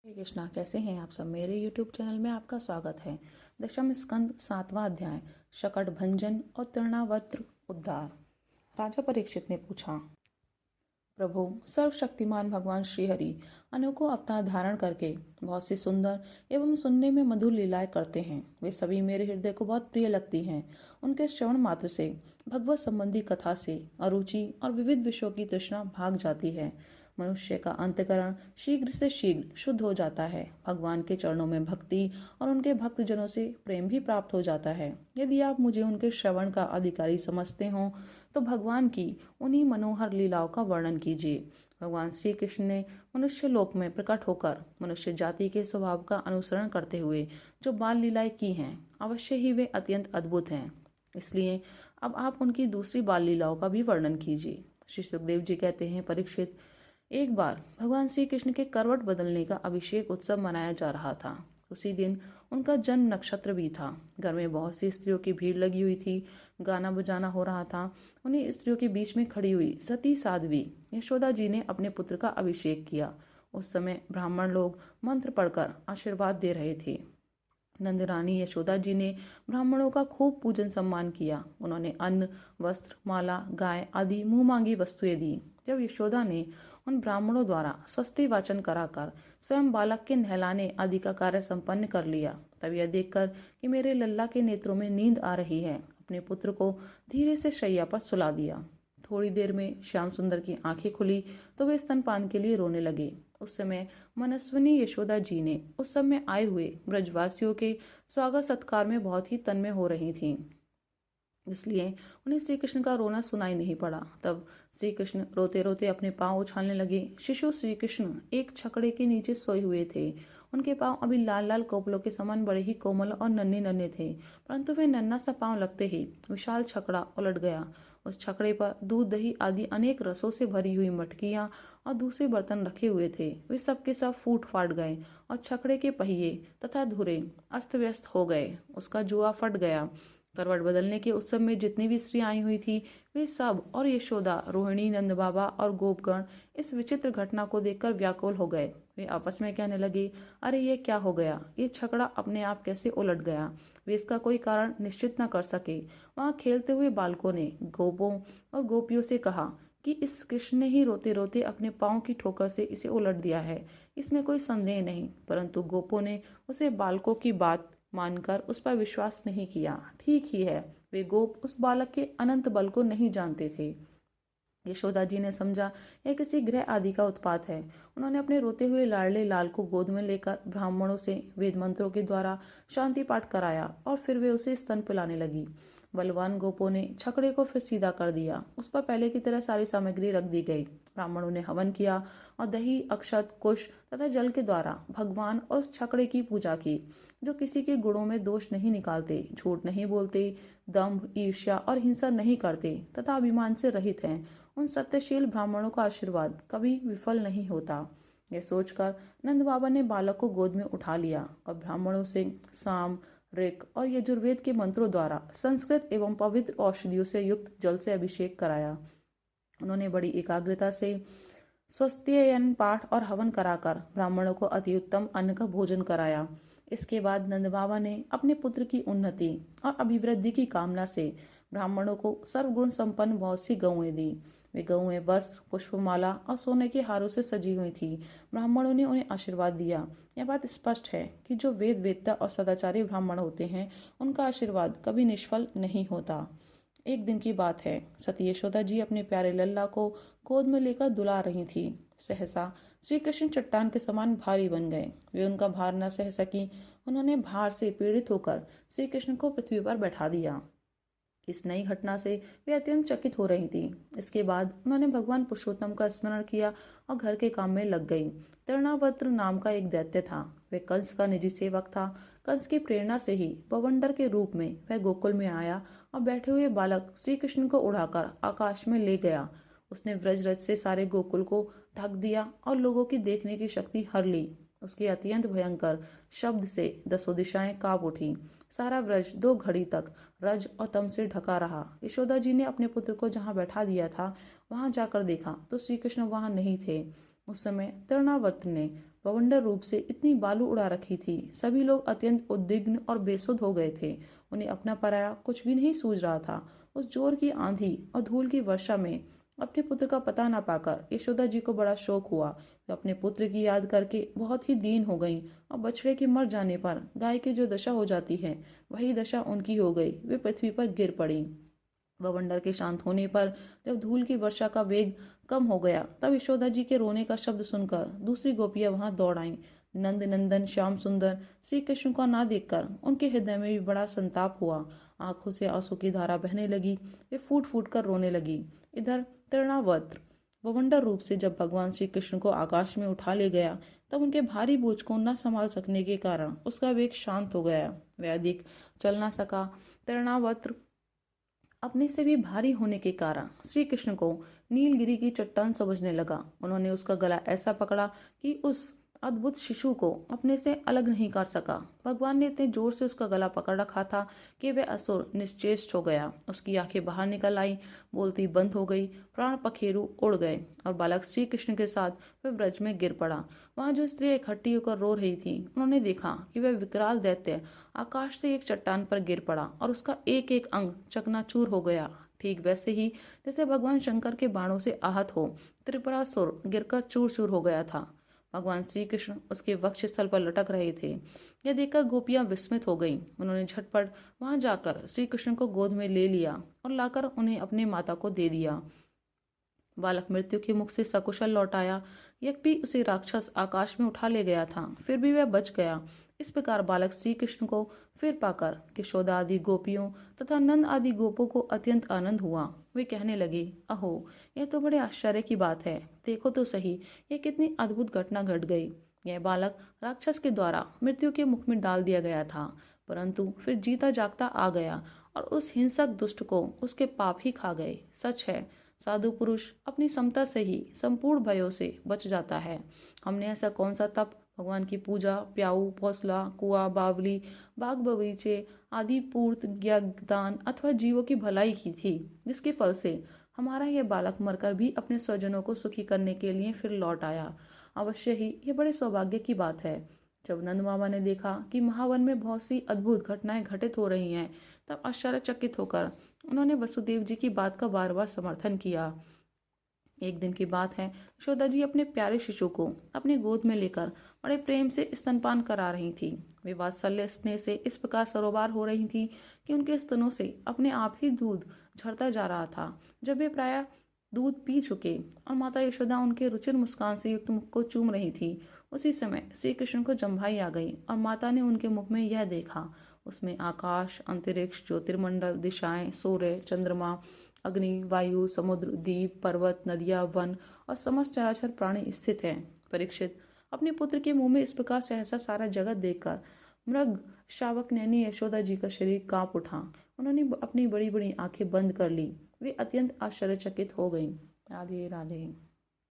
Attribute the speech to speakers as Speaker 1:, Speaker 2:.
Speaker 1: हरे कृष्णा। कैसे हैं आप सब। मेरे YouTube चैनल में आपका स्वागत है। दशम स्कंद 7वां अध्याय शकट भंजन और तृणावत्र उद्धार। राजा परीक्षित ने पूछा, प्रभु सर्वशक्तिमान भगवान श्रीहरि अनेकों अवतार धारण करके बहुत सी सुंदर एवं सुनने में मधुर लीलाएं करते हैं। वे सभी मेरे हृदय को बहुत प्रिय लगती हैं। उनके श्रवण मात्र से भगवत संबंधी कथा से अरुचि और विविध विषयों की तृष्णा भाग जाती है। मनुष्य का अंतःकरण शीघ्र से शीघ्र शुद्ध हो जाता है। भगवान के चरणों में भक्ति और उनके भक्तजनों से प्रेम भी प्राप्त हो जाता है। यदि आप मुझे उनके श्रवण का अधिकारी समझते हो तो भगवान की उन्हीं मनोहर लीलाओं का वर्णन कीजिए। भगवान श्री कृष्ण ने मनुष्य लोक में प्रकट होकर मनुष्य जाति के स्वभाव का अनुसरण करते हुए जो बाल लीलाएं की हैं, अवश्य ही वे अत्यंत अद्भुत हैं। इसलिए अब आप उनकी दूसरी बाल लीलाओं का भी वर्णन कीजिए। श्री सुखदेव जी कहते हैं, परीक्षित, एक बार भगवान श्री कृष्ण के करवट बदलने का अभिषेक उत्सव मनाया जा रहा था। उसी दिन उनका जन्म नक्षत्र भी था। घर में बहुत सी स्त्रियों की भीड़ लगी हुई थी। गाना बजाना हो रहा था। उन्हीं स्त्रियों के बीच में खड़ी हुई सती साध्वी यशोदा जी ने अपने पुत्र का अभिषेक किया। उस समय ब्राह्मण लोग मंत्र पढ़कर आशीर्वाद दे रहे थे। नंद रानी यशोदा जी ने ब्राह्मणों का खूब पूजन सम्मान किया। उन्होंने अन्न, वस्त्र, माला, गाय आदि मुंह मांगी वस्तुएं दी। जब यशोदा ने उन ब्राह्मणों द्वारा स्वस्ति वाचन कराकर स्वयं बालक के नहलाने आदि का कार्य संपन्न कर लिया, तब यह देखकर कि मेरे लल्ला के नेत्रों में नींद आ रही है, अपने पुत्र को धीरे से शैया पर सुला दिया। थोड़ी देर में श्याम सुंदर की आंखें खुली तो वे स्तनपान के लिए रोने लगे। उस समय मनस्विनी यशोदा जी ने उस समय आए हुए ब्रजवासियों के स्वागत सत्कार में बहुत ही तन्मय हो रही थीं, इसलिए उन्हें श्री कृष्ण का रोना सुनाई नहीं पड़ा। तब श्री कृष्ण रोते रोते अपने पांव उछालने लगे। शिशु श्री कृष्ण एक छकड़े के नीचे सोए हुए थे। उनके पांव अभी लाल लाल कोपलों के समान बड़े ही कोमल और नन्हे नन्हे थे, परंतु वे नन्हा सा पांव लगते ही विशाल छकड़ा उलट गया। उस छकड़े पर दूध, दही आदि अनेक रसों से भरी हुई मटकियां और दूसरे बर्तन रखे हुए थे। वे सब के सब फूट फाट गए और छकड़े के पहिए तथा धुरे अस्त व्यस्त हो गए। उसका जुआ फट गया। करवट बदलने के उत्सव में जितनी भी स्त्री आई हुई थी, वे सब और यशोदा, रोहिणी, नंद बाबा और गोपगण इस विचित्र घटना को देखकर व्याकुल हो गए। वे आपस में कहने लगे, अरे ये क्या हो गया। ये छकड़ा अपने आप कैसे उलट गया। वे इसका कोई कारण निश्चित न कर सके। वहां खेलते हुए बालकों ने गोपों और गोपियों से कहा कि इस कृष्ण ने ही रोते रोते अपने पांव की ठोकर से इसे उलट दिया है, इसमें कोई संदेह नहीं। परंतु गोपों ने उसे बालकों की बात मानकर उस पर विश्वास नहीं किया। ठीक ही है, वे गोप उस बालक के अनंत बल को नहीं जानते थे। यशोदा जी ने समझा यह किसी ग्रह आदि का उत्पात है। उन्होंने अपने रोते हुए लाडले लाल को गोद में लेकर ब्राह्मणों से वेद मंत्रों के द्वारा शांति पाठ कराया और फिर वे उसे स्तन पिलाने लगी। बलवान गोपों ने छकड़े को फिर सीधा कर दिया। उस पर पहले की तरह सारी सामग्री रख दी गई। ब्राह्मणों ने हवन किया और दही, अक्षत, कुश तथा जल के द्वारा भगवान और उस छकड़े की पूजा की, जो किसी के गुणों में दोष नहीं निकालते, झूठ नहीं बोलते, दंभ, ईर्ष्या और हिंसा नहीं करते तथा अभिमान से रहित हैं। उन सत्यशील ब्राह्मणों का आशीर्वाद कभी विफल नहीं होता। यह सोचकर नंद बाबा ने बालक को गोद में उठा लिया और ब्राह्मणों से साम, ऋक और यजुर्वेद के मंत्रों द्वारा संस्कृत एवं पवित्र औषधियों से युक्त जल से अभिषेक कराया। उन्होंने बड़ी एकाग्रता से स्वस्त्ययन पाठ और हवन कराकर ब्राह्मणों को अति उत्तम अन्न का भोजन कराया। इसके बाद नंद बाबा ने अपने पुत्र की उन्नति और अभिवृद्धि की कामना से ब्राह्मणों को सर्वगुण संपन्न बहुत सी गौएं दी। वे गौएं वस्त्र, पुष्पमाला और सोने के हारों से सजी हुई थी। ब्राह्मणों ने उन्हें आशीर्वाद दिया। यह बात स्पष्ट है कि जो वेद वेत्ता और सदाचारी ब्राह्मण होते हैं, उनका आशीर्वाद कभी निष्फल नहीं होता। एक दिन की बात है, सती यशोदा जी अपने प्यारे लल्ला को गोद में लेकर दुला रही थी। सहसा श्री कृष्ण चट्टान के समान भारी बन गए। वे उनका भार न सह सकी। उन्होंने भार से पीड़ित होकर श्री कृष्ण को पृथ्वी पर बैठा दिया। इस नई घटना से वे अत्यंत चकित हो रही थी। इसके बाद उन्होंने भगवान पुरुषोत्तम का स्मरण किया और घर के काम में लग गई। तृणावत्र नाम का एक दैत्य था। वह कंस का निजी सेवक था। कंस की प्रेरणा से ही बवंडर के रूप में वह गोकुल में आया और बैठे हुए बालक श्री कृष्ण को उड़ाकर आकाश में ले गया। उसने व्रजरज से सारे गोकुल को ढक दिया और लोगों की देखने की शक्ति हर ली। उसके अत्यंत भयंकर शब्द से दसों दिशाएं कांप उठी। सारा व्रज 2 घड़ी तक रज और तम से ढका रहा। यशोदा जी ने अपने पुत्र को जहाँ बैठा दिया था, वहां जाकर देखा तो श्री कृष्ण वहां नहीं थे। उस समय तृणावत ने बवंडर रूप से इतनी बालू उड़ा रखी थी। सभी लोग अत्यंत उद्विग्न और बेसुध हो गए थे। उन्हें अपना पराया कुछ भी नहीं सूझ रहा था। उस जोर की आंधी और धूल की वर्षा में अपने पुत्र का पता न पाकर यशोदा जी को बड़ा शोक हुआ। वे अपने पुत्र की याद करके बहुत ही दीन हो गईं और बछड़े के मर जाने पर गाय की जो दशा हो जाती है वही दशा उनकी हो गई। वे पृथ्वी पर गिर पड़ी। बवंडर के शांत होने पर जब धूल की वर्षा का वेग कम हो गया तब यशोदा जी के रोने का शब्द सुनकर दूसरी गोपियां वहां दौड़ आईं। नंद नंदन श्याम सुंदर श्री कृष्ण को ना देखकर उनके हृदय में भी बड़ा संताप हुआ। आंखों से आंसू की धारा बहने लगी। वे फूट फूट कर रोने लगी। इधर तृणावर्त बवंडर रूप से जब भगवान श्री कृष्ण को आकाश में उठा ले गया तब उनके भारी बोझ को न संभाल सकने के कारण उसका वेग शांत हो गया। वह अधिक चल ना सका। तृणावर्त अपने से भी भारी होने के कारण श्री कृष्ण को नीलगिरी की चट्टान समझने लगा। उन्होंने उसका गला ऐसा पकड़ा कि उस अद्भुत शिशु को अपने से अलग नहीं कर सका। भगवान ने इतने जोर से उसका गला पकड़ रखा था कि वह असुर निश्चेष्ट हो गया। उसकी आंखें बाहर निकल आई, बोलती बंद हो गई, प्राण पखेरु उड़ गए और बालक श्री कृष्ण के साथ वह ब्रज में गिर पड़ा। वहां जो स्त्रियां इकट्ठी होकर रो रही थी उन्होंने देखा कि वह विकराल दैत्य आकाश से एक चट्टान पर गिर पड़ा और उसका एक एक अंग चकनाचूर हो गया। ठीक वैसे ही जैसे भगवान शंकर के बाणों से आहत हो त्रिपुरासुर गिरकर चूर चूर हो गया था। भगवान श्री कृष्ण उसके वक्षस्थल पर लटक रहे थे। यह देखकर गोपियां विस्मित हो गईं। उन्होंने झटपट वहां जाकर श्री कृष्ण को गोद में ले लिया और लाकर उन्हें अपने माता को दे दिया। बालक मृत्यु के मुख से सकुशल लौट आया। यद्यपि उसे राक्षस आकाश में उठा ले गया था फिर भी वह बच गया। इस प्रकार बालक श्री कृष्ण को फिर पाकर यशोदा आदि गोपियों तथा नंद आदि गोपों को अत्यंत आनंद हुआ। वे कहने लगे, अहो यह तो बड़े आश्चर्य की बात है। देखो तो सही यह कितनी अद्भुत घटना घट गई। यह बालक राक्षस के द्वारा मृत्यु के मुख में डाल दिया गया था, परंतु फिर जीता जागता आ गया और उस हिंसक दुष्ट को उसके पाप ही खा गए। सच है, साधु पुरुष अपनी समता से ही संपूर्ण भयों से बच जाता है। हमने ऐसा कौन सा तप, भगवान की पूजा, प्याऊ, भौसला, कुआ, बावली, बाग बगीचे आदि पूर्त, ज्ञान अथवा जीवों की भलाई की थी, जिसके फल से हमारा यह बालक मरकर भी अपने स्वजनों को सुखी करने के लिए फिर लौट आया। अवश्य ही यह बड़े सौभाग्य की बात है। जब नंद मामा ने देखा कि महावन में बहुत सी अद्भुत घटनाएं घटित हो रही हैं, तब आश्चर्यचकित होकर उन्होंने वसुदेव जी की बात का बार बार समर्थन किया। एक दिन की बात है, यशोदा जी अपने प्यारे शिशु को अपनी गोद में लेकर बड़े प्रेम से स्तनपान करा रही थी। वे वात्सल्य स्नेह से इस प्रकार सरोबार हो रही थी कि उनके स्तनों से अपने आप ही दूध झरता जा रहा था। जब वे प्रायः दूध पी चुके और माता यशोदा उनके रुचिर मुस्कान से युक्त मुख को चूम रही थी, उसी समय श्री कृष्ण को जम्भाई आ गई और माता ने उनके मुख में यह देखा। उसमें आकाश, अंतरिक्ष, ज्योतिर्मंडल, दिशाएं, सूर्य, चंद्रमा, अग्नि, वायु, समुद्र, द्वीप, पर्वत, नदियां, वन और समस्त चराचर प्राणी स्थित हैं। परीक्षित अपने पुत्र के मुंह में इस प्रकार सहसा सारा जगत देखकर मृग शावक नैनी यशोदा जी का शरीर कांप उठा। उन्होंने अपनी बड़ी बड़ी आंखें बंद कर ली। वे अत्यंत आश्चर्यचकित हो गईं। राधे राधे।